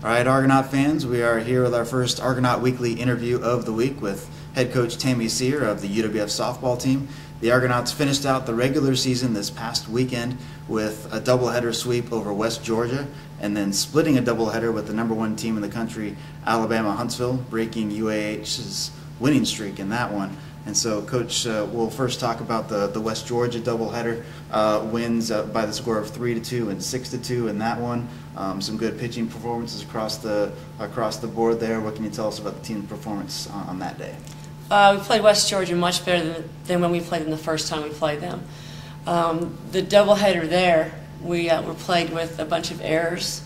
All right, Argonaut fans, we are here with our first Argonaut Weekly interview of the week with head coach Tami Cyr of the UWF softball team. The Argonauts finished out the regular season this past weekend with a doubleheader sweep over West Georgia and then splitting a doubleheader with the #1 team in the country, Alabama-Huntsville, breaking UAH's winning streak in that one. And so, Coach, we'll first talk about the West Georgia doubleheader wins by the score of 3-2 and 6-2 in that one. Some good pitching performances across the board there. What can you tell us about the team's performance on that day? We played West Georgia much better than when we played them the first time we played them. The doubleheader there, we were played with a bunch of errors.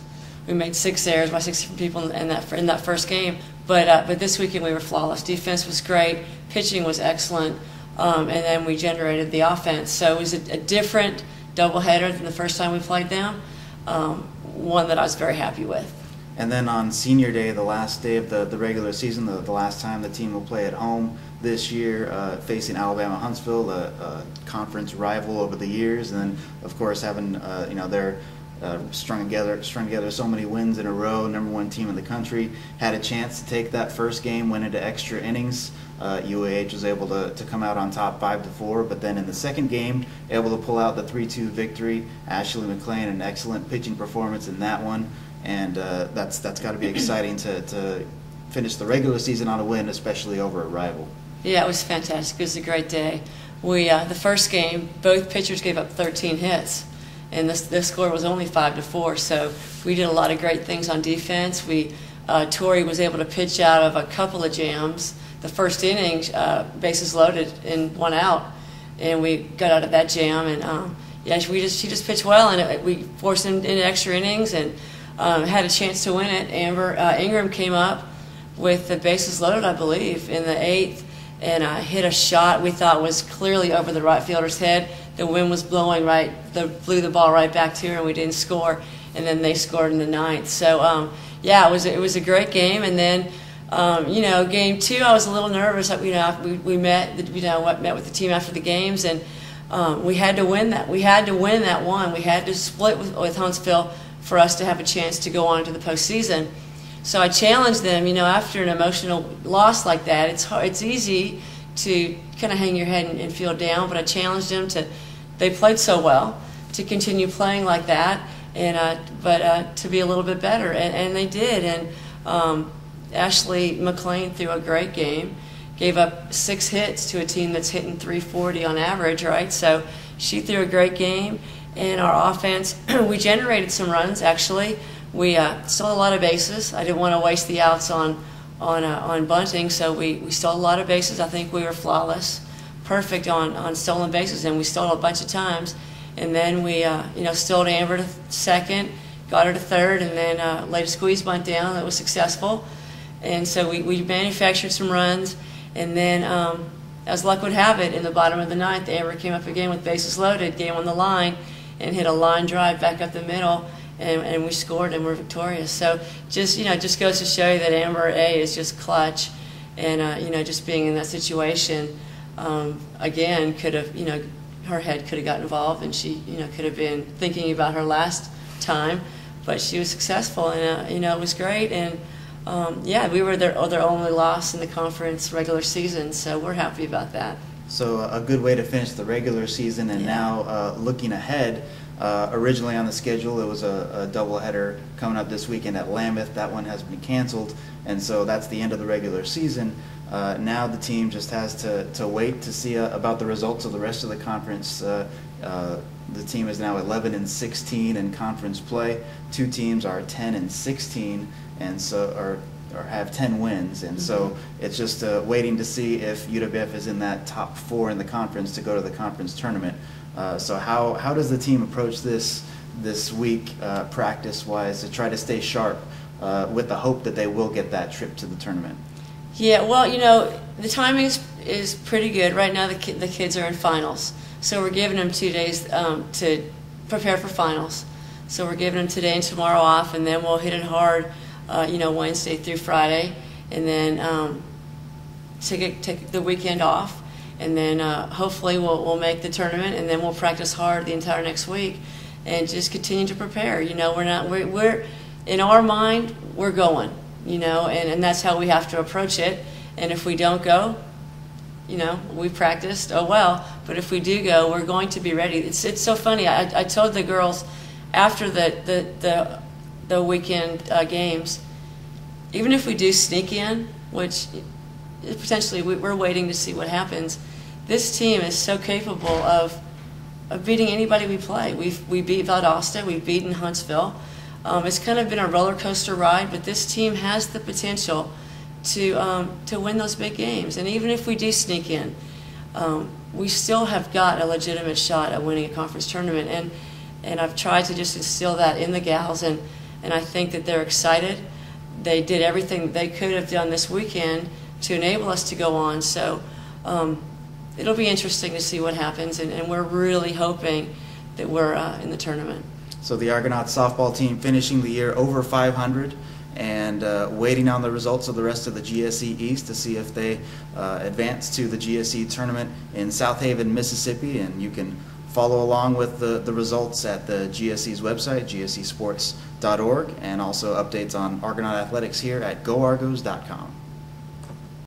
We made 6 errors by 6 different people in that first game. But this weekend we were flawless. Defense was great, pitching was excellent, and then we generated the offense. So it was a different doubleheader than the first time we played them. One that I was very happy with. And then on senior day, the last day of the regular season, the last time the team will play at home this year, facing Alabama-Huntsville, a conference rival over the years, and then of course having their strung together so many wins in a row, #1 team in the country, had a chance to take that first game, went into extra innings. UAH was able to come out on top 5-4, but then in the second game, able to pull out the 3-2 victory. Ashley McLean, an excellent pitching performance in that one, and that's got to be exciting to finish the regular season on a win, especially over a rival. Yeah, it was fantastic. It was a great day. The first game, both pitchers gave up 13 hits. And the score was only 5-4, so we did a lot of great things on defense. Tori was able to pitch out of a couple of jams. The first inning, bases loaded and 1 out, and we got out of that jam. And she just pitched well, and we forced them into extra innings and had a chance to win it. Ingram came up with the bases loaded, I believe, in the 8th, and hit a shot we thought was clearly over the right fielder's head. The wind was blowing blew the ball right back to her, and we didn't score. And then they scored in the 9th. So it was a great game. And then game 2, I was a little nervous. We met with the team after the games, and we had to win that. We had to win that one. We had to split with Huntsville for us to have a chance to go on to the postseason. So I challenged them. After an emotional loss like that, it's easy to kind of hang your head and feel down, but I challenged them they played so well, to continue playing like that, and but to be a little bit better, and they did. And Ashley McLean threw a great game, gave up 6 hits to a team that's hitting 340 on average, right? So she threw a great game, and our offense, we generated some runs, actually. We stole a lot of bases. I didn't want to waste the outs on bunting, so we stole a lot of bases. I think we were flawless, perfect on stolen bases, and we stole a bunch of times. And then we stole Amber to second, got her to third, and then laid a squeeze bunt down that was successful. And so we manufactured some runs, and then as luck would have it, in the bottom of the 9th, Amber came up again with bases loaded, game on the line, and hit a line drive back up the middle. And we scored and we're victorious. So just goes to show you that Amber A is just clutch, and just being in that situation again could have her head could have got involved, and she could have been thinking about her last time, but she was successful, and it was great. And we were their only loss in the conference regular season, so we're happy about that. So a good way to finish the regular season, and now looking ahead. Originally on the schedule, it was a doubleheader coming up this weekend at Lambuth. That one has been canceled, and so that's the end of the regular season. Now the team just has to wait to see about the results of the rest of the conference. The team is now 11-16 in conference play. 2 teams are 10-16, and so or have 10 wins, and so it's just waiting to see if UWF is in that top 4 in the conference to go to the conference tournament. So how does the team approach this week practice-wise to try to stay sharp with the hope that they will get that trip to the tournament? Yeah, well, the timing is pretty good. Right now the kids are in finals, so we're giving them 2 days to prepare for finals. So we're giving them today and tomorrow off, and then we'll hit it hard, Wednesday through Friday, and then take the weekend off. And then hopefully we'll make the tournament, and then we'll practice hard the entire next week, and just continue to prepare. in our mind, we're going, you know, and that's how we have to approach it. And if we don't go, you know, we practiced, oh well. But if we do go, we're going to be ready. It's so funny. I told the girls after the weekend games, even if we do sneak in, which potentially we're waiting to see what happens, this team is so capable of beating anybody we play. We beat Valdosta, we've beaten Huntsville. It's kind of been a roller coaster ride, but this team has the potential to win those big games. And even if we do sneak in, we still have got a legitimate shot at winning a conference tournament. And I've tried to just instill that in the gals, and I think that they're excited. They did everything they could have done this weekend to enable us to go on. So it'll be interesting to see what happens, and we're really hoping that we're in the tournament. So the Argonauts softball team finishing the year over 500 and waiting on the results of the rest of the GSE East to see if they advance to the GSE tournament in South Haven, Mississippi. And you can follow along with the results at the GSE's website, gsesports.org, and also updates on Argonaut athletics here at goargos.com.